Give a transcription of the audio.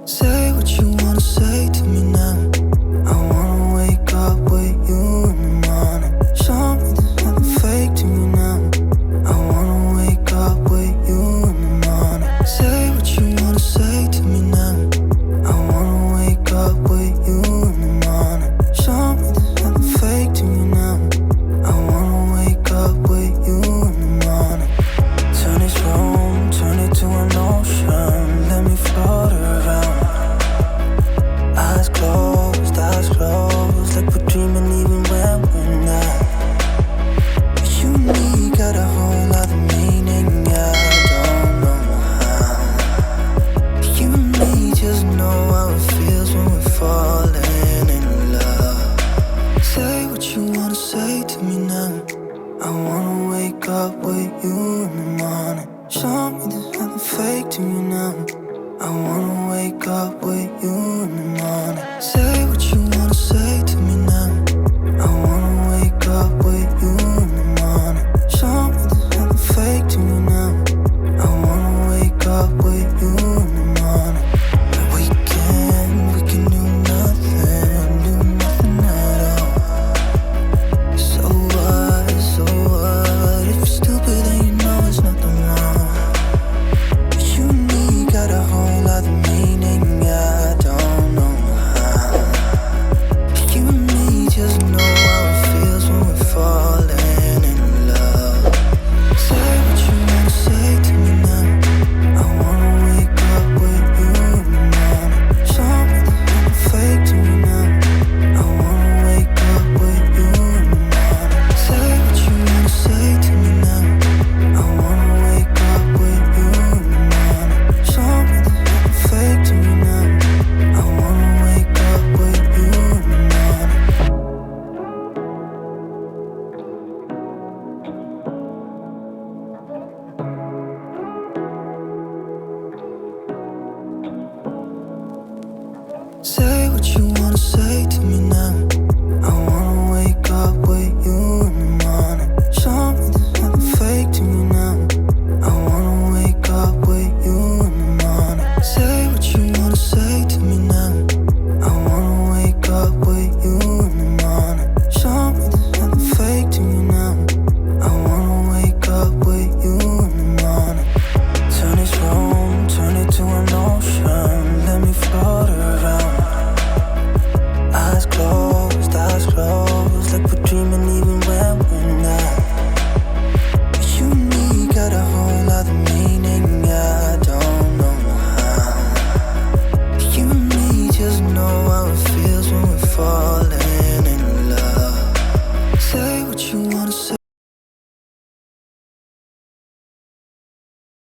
Say what you wanna say to me now. I wanna wake up with you in the morning. Show me there's nothing fake to me now. I wanna wake up with you in the morning. Say what you wanna say to me now. I wanna wake up with you in the morning. Show me there's nothing fake to me now. I wanna wake up with you in the morning. Turn this room, turn it to an ocean. Let me float around. Eyes closed, like we're dreaming even when we're not. You and me got a whole lot of meaning, I don't know how. You and me just know how it feels when we're falling in love. Say what you wanna say to me now. I wanna wake up with you in the morning. Show me there's nothing fake to me now. I wanna wake up with you in the morning. Say what you wanna say to me now. I wanna wake up with you in the morning. Show me there's nothing fake to me now. I wanna wake up with you in the morning. We can do nothing at all. So what, if you're stupid then you know it's nothing wrong. You and me got a whole lot of meaning, I don't know how. You and me just know how it feels when we're falling in love. Say what you wanna say to me now. I wanna wake up with you in the morning. Show me there's nothing fake to me now. I wanna wake up with you in the morning. Say what you wanna say to me now. I wanna wake up with you in the morning. Show me there's nothing fake to me now. I wanna wake up with you in the morning. Say what you wanna say to me now. I wanna wake up with you in the morning. Show me there's nothing fake to me now. I wanna wake up with you in the morning. Say what you wanna say to me now. I wanna wake up with you in the morning. Show me there's nothing fake to me now. I wanna wake up with you in the morning. Turn this room, turn it to an